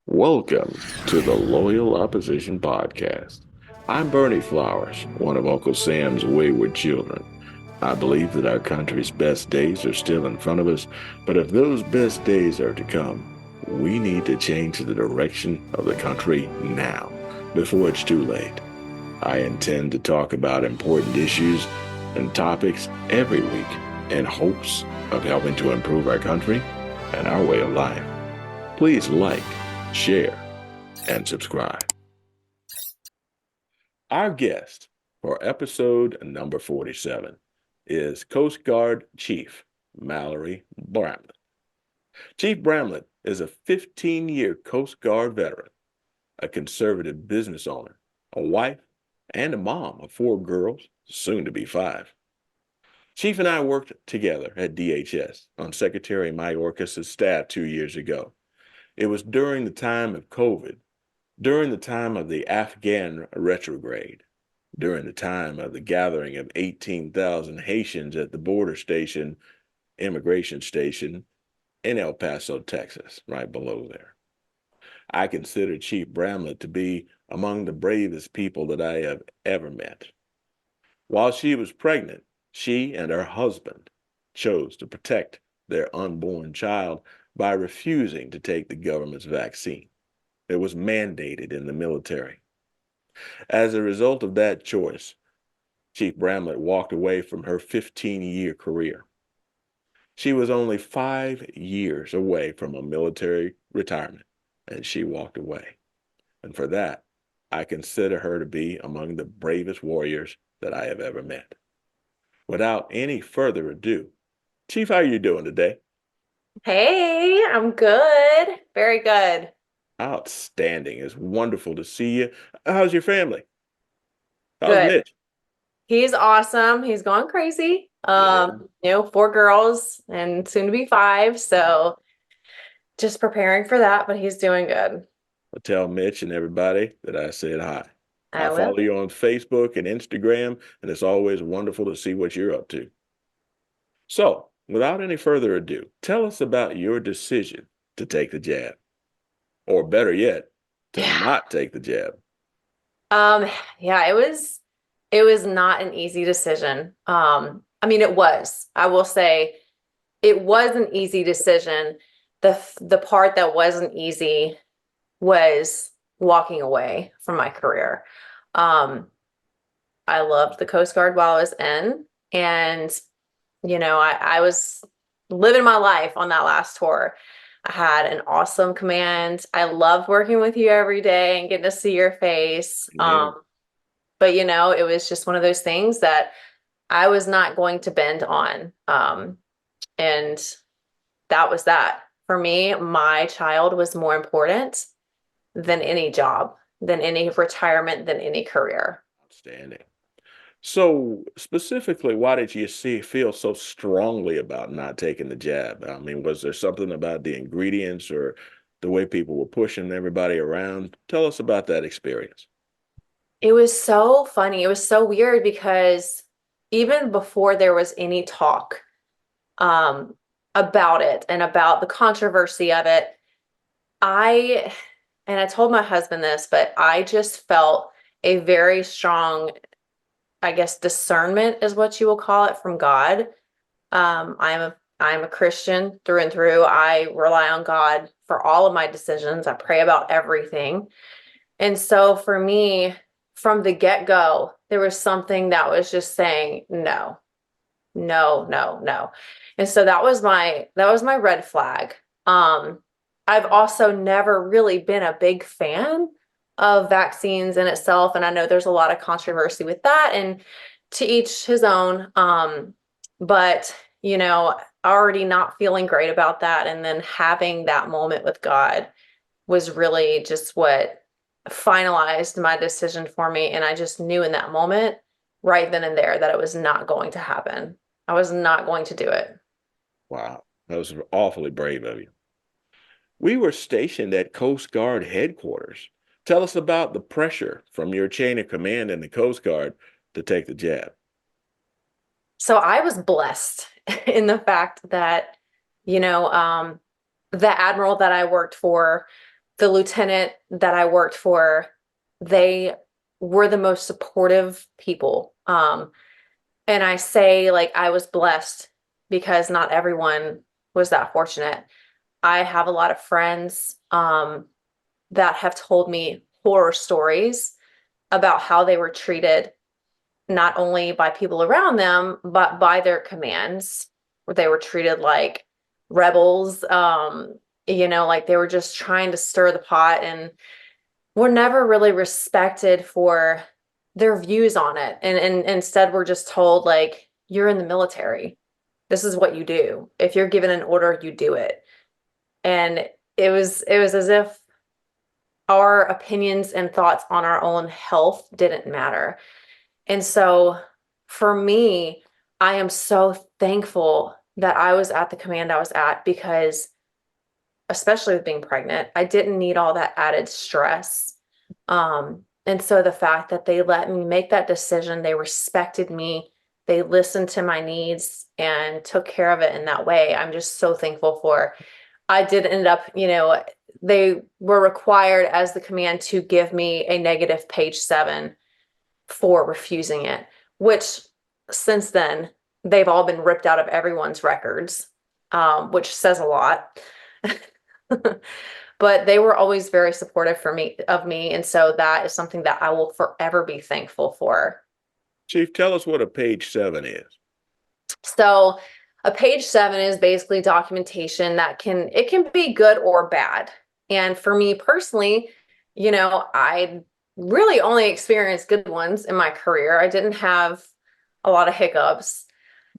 Welcome to the Loyal Opposition Podcast. I'm Bernie Flowers, one of Uncle Sam's wayward children. I believe that our country's best days are still in front of us, but if those best days are to come, we need to change the direction of the country now, before it's too late. I intend to talk about important issues and topics every week in hopes of helping to improve our country and our way of life. Please like, share, and subscribe. Our guest for episode number 47 is Coast Guard Chief Mallory Bramlett. Chief Bramlett is a 15-year Coast Guard veteran, a conservative business owner, a wife, and a mom of 4 girls, soon to be 5. Chief and I worked together at DHS on Secretary Myorkas' staff 2 years ago. It was during the time of COVID, during the time of the Afghan Retrograde, during the time of the gathering of 18,000 Haitians at the immigration station in El Paso, Texas, right below there. I consider Chief Bramlett to be among the bravest people that I have ever met. While she was pregnant, she and her husband chose to protect their unborn child by refusing to take the government's vaccine. It was mandated in the military. As a result of that choice, Chief Bramlett walked away from her 15-year career. She was only 5 years away from a military retirement, and she walked away. And for that, I consider her to be among the bravest warriors that I have ever met. Without any further ado, Chief, how are you doing today? Hey, I'm good. Very good. Outstanding. It's wonderful to see you. How's your family? How's Good. Mitch? He's awesome. He's gone crazy. Yeah. 4 girls and soon to be 5. So just preparing for that, but he's doing good. I'll tell Mitch and everybody that I said hi. I I follow will. you on Facebook and Instagram, and it's always wonderful to see what you're up to. So, without any further ado, tell us about your decision to take the jab, or better yet, to Yeah. not take the jab. Um, yeah, it was not an easy decision. I mean, it was. I will say it was an easy decision. The part that wasn't easy was walking away from my career. Um, I loved the Coast Guard while I was in. And, I was living my life on that last tour. I had an awesome command. I loved working with you every day and getting to see your face. Yeah. But, it was just one of those things that I was not going to bend on. And that was that. For me, my child was more important than any job, than any retirement, than any career. Outstanding. So, specifically, why did you feel so strongly about not taking the jab? I mean, was there something about the ingredients or the way people were pushing everybody around? Tell us about that experience. It was so funny. It was so weird because even before there was any talk um, about it and about the controversy of it, I, and I told my husband this, but I just felt a very strong, I guess, discernment is what you will call it from God. I'm a Christian through and through. I rely on God for all of my decisions. I pray about everything. And so for me, from the get-go, there was something that was just saying no, no, no, no. And so that was my red flag. Um, I've also never really been a big fan of vaccines in itself, and I know there's a lot of controversy with that, and to each his own. But already not feeling great about that, and then having that moment with God was really just what finalized my decision for me. And I just knew in that moment, right then and there, that it was not going to happen. I was not going to do it. Wow, that was awfully brave of you. We were stationed at Coast Guard headquarters. Tell us about the pressure from your chain of command in the Coast Guard to take the jab. So I was blessed in the fact that, you know, um, the admiral that I worked for the lieutenant that I worked for, they were the most supportive people. And I say like I was blessed because not everyone was that fortunate. I have a lot of friends that have told me horror stories about how they were treated, not only by people around them, but by their commands, where they were treated like rebels, like they were just trying to stir the pot and were never really respected for their views on it. And instead we're just told like, you're in the military. This is what you do. If you're given an order, you do it. And it was as if our opinions and thoughts on our own health didn't matter. And so for me, I am so thankful that I was at the command I was at because, especially with being pregnant, I didn't need all that added stress. And so the fact that they let me make that decision, they respected me, they listened to my needs and took care of it in that way, I'm just so thankful for. I did end up, they were required as the command to give me a negative page 7 for refusing it, which since then they've all been ripped out of everyone's records, which says a lot. But they were always very supportive of me, and so that is something that I will forever be thankful for. Chief, tell us what a page 7 is. So a page 7 is basically documentation that can be good or bad. And for me personally, I really only experienced good ones in my career. I didn't have a lot of hiccups.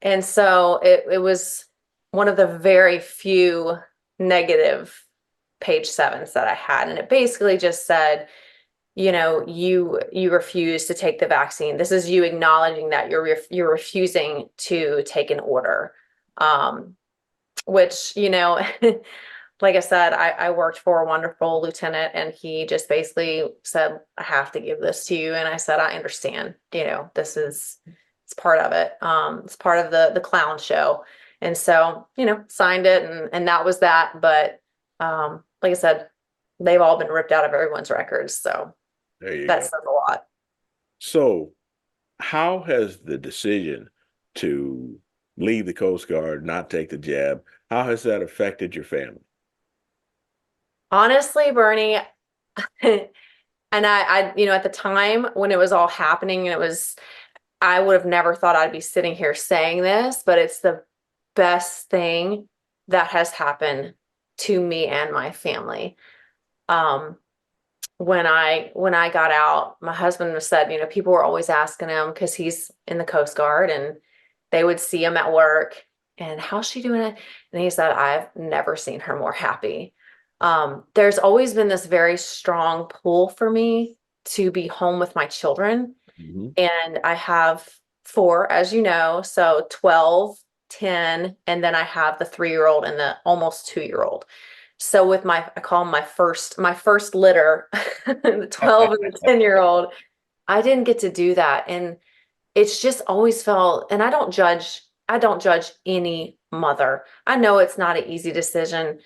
And so it was one of the very few negative page 7s that I had. And it basically just said, you refuse to take the vaccine. This is you acknowledging that you're refusing to take an order. Which, like I said, I worked for a wonderful lieutenant and he just basically said, I have to give this to you. And I said, I understand, it's part of it. It's part of the clown show. And so, signed it and that was that. But, like I said, they've all been ripped out of everyone's records. So There you that go. says a lot. So, how has the decision to leave the Coast Guard, not take the jab, how has that affected your family? Honestly, Bernie, and at the time when it was all happening, I would have never thought I'd be sitting here saying this, but it's the best thing that has happened to me and my family. Um, when I got out, my husband said, people were always asking him because he's in the Coast Guard and they would see him at work and how's she doing it? And he said, I've never seen her more happy. There's always been this very strong pull for me to be home with my children. Mhm. And I have 4, as you know, so 12, 10, and then I have the 3-year-old and the almost 2-year-old. So with I call them my first litter, the 12 and the 10-year-old, I didn't get to do that. And it's just always felt, and I don't judge any mother. I know it's not an easy decision.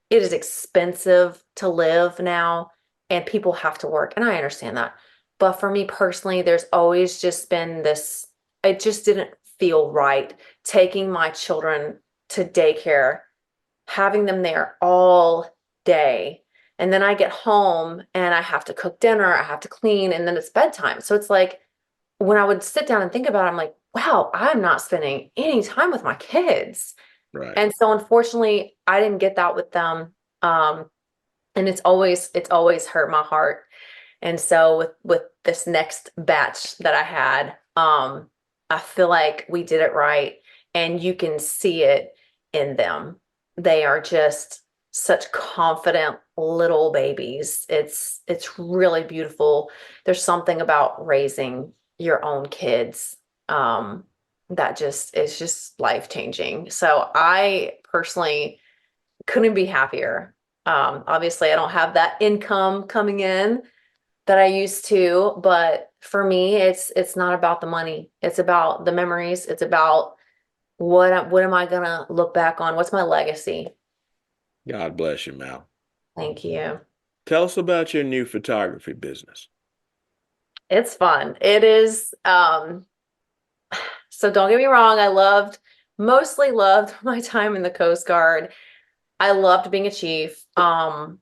It is expensive to live now and people have to work, and I understand that. But for me personally, there's always just been this, it just didn't feel right taking my children to daycare, having them there all day. And then I get home and I have to cook dinner, I have to clean, and then it's bedtime. So it's like when I would sit down and think about it, I'm like, wow, I'm not spending any time with my kids. Right. And so unfortunately, I didn't get that with them. Um, and it's always hurt my heart. And so with this next batch that I had, I feel like we did it right, and you can see it in them. They are just such confident little babies. It's really beautiful. There's something about raising your own kids that just is just life changing. So I personally couldn't be happier. Obviously, I don't have that income coming in that I used to, but for me, it's not about the money. It's about the memories. It's about what am I gonna look back on? What's my legacy? God bless you, Mal. Thank you. Tell us about your new photography business. It's fun. It is, so don't get me wrong, mostly loved my time in the Coast Guard. I loved being a chief, being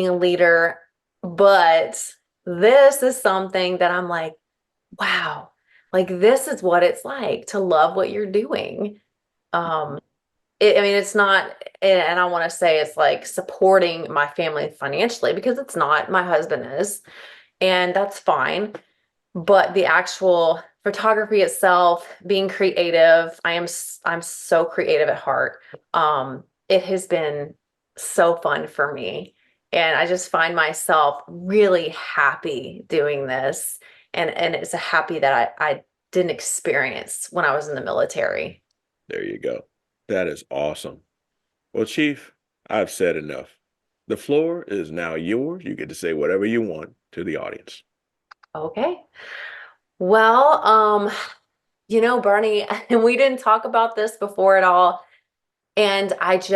a leader, but this is something that I'm like, wow, like this is what it's like to love what you're doing. Um, I mean, it's not, and I want to say it's like supporting my family financially because it's not. My husband is, and that's fine. But the actual photography itself, being creative, I'm so creative at heart. It has been so fun for me, and I just find myself really happy doing this, and it's a happy that I didn't experience when I was in the military. There you go. That is awesome. Well, Chief, I've said enough. The floor is now yours. You get to say whatever you want to the audience. Okay. Well, Bernie, and we didn't talk about this before at all. And I've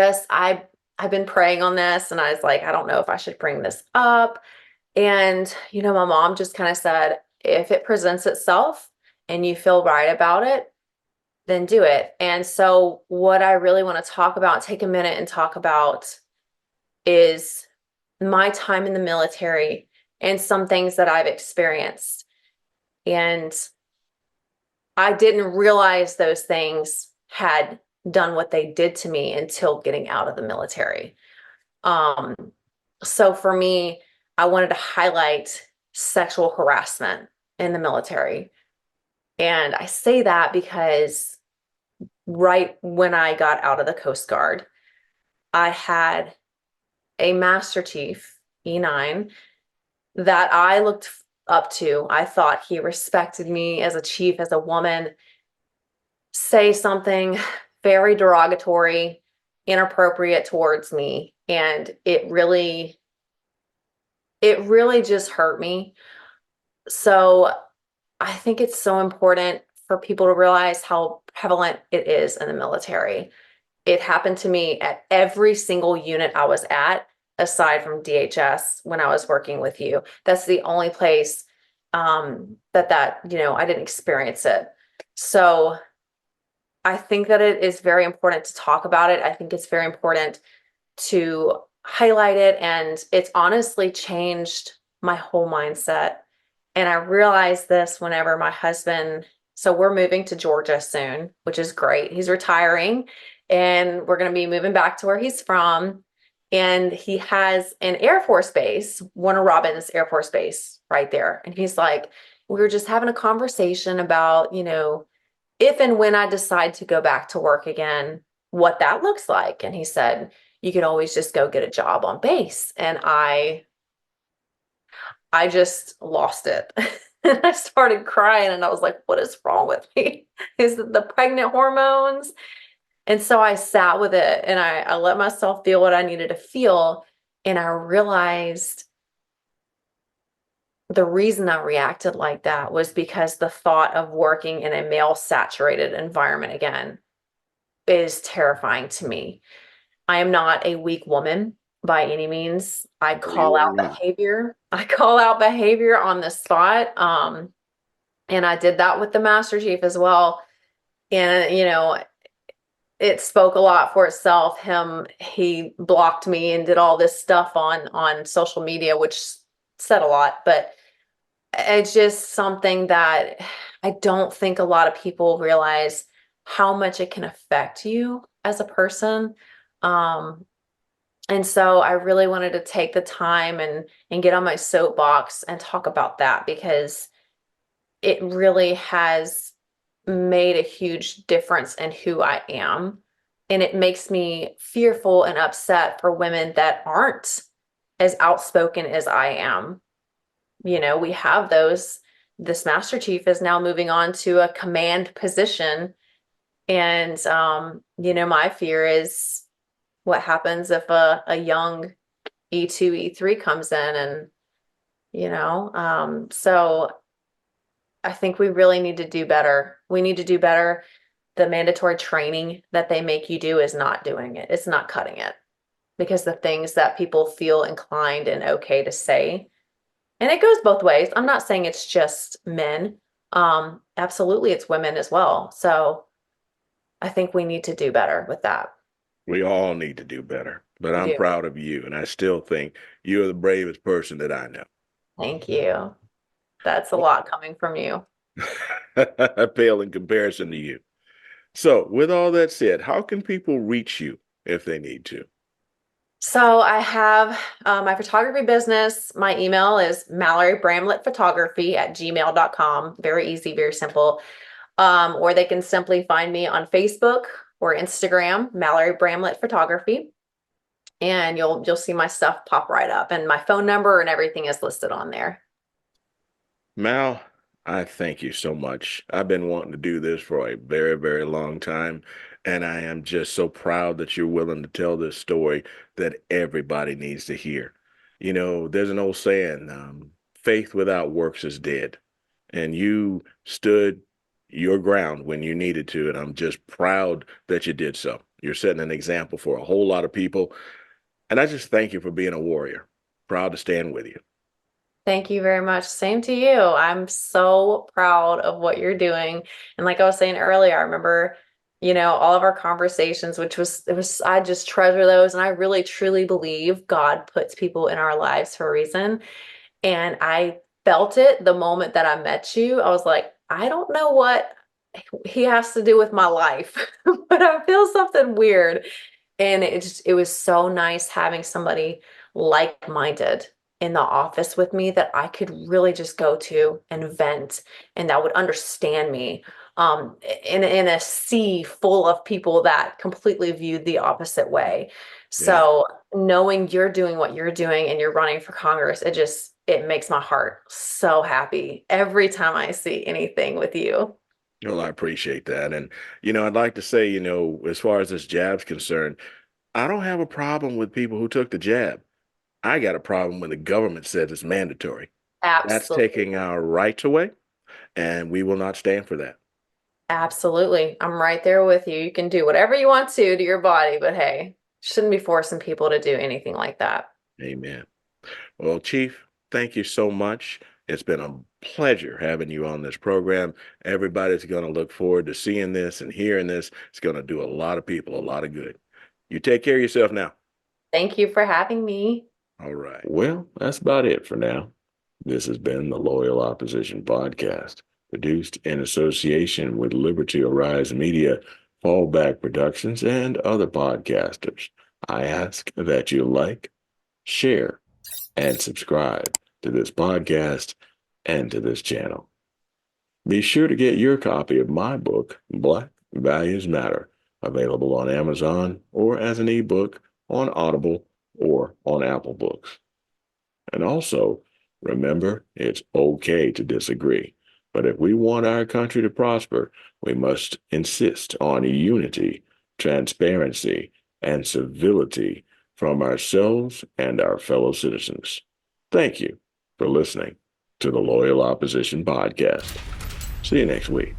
been praying on this and I was like, I don't know if I should bring this up. And, my mom just kind of said, if it presents itself and you feel right about it, then do it. And so what I really want to talk about, take a minute and talk about is my time in the military and some things that I've experienced. And I didn't realize those things had done what they did to me until getting out of the military. Um, so for me, I wanted to highlight sexual harassment in the military. And I say that because right when I got out of the Coast Guard, I had a Master Chief, E9, that I looked up to. I thought he respected me as a chief, as a woman, say something very derogatory, inappropriate towards me. And it really just hurt me. So I think it's so important for people to realize how prevalent it is in the military. It happened to me at every single unit I was at, aside from DHS when I was working with you. That's the only place I didn't experience it. So I think that it is very important to talk about it. I think it's very important to highlight it. And it's honestly changed my whole mindset. And I realized this whenever my husband, so we're moving to Georgia soon, which is great. He's retiring and we're going to be moving back to where he's from. And he has an Air Force base, Warner Robins Air Force Base right there. And he's like, we were just having a conversation about, if and when I decide to go back to work again, what that looks like. And he said, you can always just go get a job on base. And I just lost it. And I started crying and I was like, what is wrong with me? Is it the pregnant hormones? And so I sat with it and I let myself feel what I needed to feel. And I realized the reason I reacted like that was because the thought of working in a male saturated environment again is terrifying to me. I am not a weak woman by any means. I No, you call are out not. behavior. I call out behavior on the spot. And I did that with the Master Chief as well. And, it spoke a lot for itself. He blocked me and did all this stuff on social media, which said a lot, but it's just something that I don't think a lot of people realize how much it can affect you as a person. Um, and so I really wanted to take the time and get on my soapbox and talk about that because it really has made a huge difference in who I am. And it makes me fearful and upset for women that aren't as outspoken as I am. We have those. This Master Chief is now moving on to a command position. And, my fear is what happens if a young E2, E3 comes in so I think we really need to do better. We need to do better. The mandatory training that they make you do is not doing it. It's not cutting it. because the things that people feel inclined and okay to say. And it goes both ways. I'm not saying it's just men. Absolutely, it's women as well. So I think we need to do better with that. We all need to do better, but We I'm do. proud of you, and I still think you're the bravest person that I know. Thank you. That's a lot coming from you. I pale in comparison to you. So, with all that said, how can people reach you if they need to? So I have my photography business. My email is Mallory Bramlett Photography at gmail.com. Very easy, very simple. Or they can simply find me on Facebook or Instagram, Mallory Bramlett Photography, and you'll see my stuff pop right up, and my phone number and everything is listed on there. Mal, I thank you so much. I've been wanting to do this for a very, very long time, and I am just so proud that you're willing to tell this story that everybody needs to hear. You know, there's an old saying, faith without works is dead, and you stood your ground when you needed to, and I'm just proud that you did so. You're setting an example for a whole lot of people, and I just thank you for being a warrior. Proud to stand with you. Thank you very much. Same to you. I'm so proud of what you're doing. And like I was saying earlier, I remember, all of our conversations, I just treasure those. And I really truly believe God puts people in our lives for a reason. And I felt it the moment that I met you. I was like, I don't know what he has to do with my life, but I feel something weird. And it was so nice having somebody like-minded in the office with me that I could really just go to and vent and that would understand me. In a sea full of people that completely viewed the opposite way. Yeah. So knowing you're doing what you're doing and you're running for Congress, it makes my heart so happy every time I see anything with you. Well, I appreciate that. And, I'd like to say, as far as this jab's concerned, I don't have a problem with people who took the jab. I got a problem when the government says it's mandatory. That's Absolutely. taking our rights away, and we will not stand for that. Absolutely. I'm right there with you. You can do whatever you want to your body, but hey, shouldn't be forcing people to do anything like that. Amen. Well, Chief, thank you so much. It's been a pleasure having you on this program. Everybody's going to look forward to seeing this and hearing this. It's going to do a lot of people a lot of good. You take care of yourself now. Thank you for having me. All right. Well, that's about it for now. This has been the Loyal Opposition Podcast, produced in association with Liberty Arise Media, Fallback Productions, and other podcasters. I ask that you like, share, and subscribe to this podcast and to this channel. Be sure to get your copy of my book, Black Values Matter, available on Amazon or as an ebook on Audible or on Apple Books. And also, remember, it's okay to disagree. But if we want our country to prosper, we must insist on unity, transparency, and civility from ourselves and our fellow citizens. Thank you for listening to the Loyal Opposition Podcast. See you next week.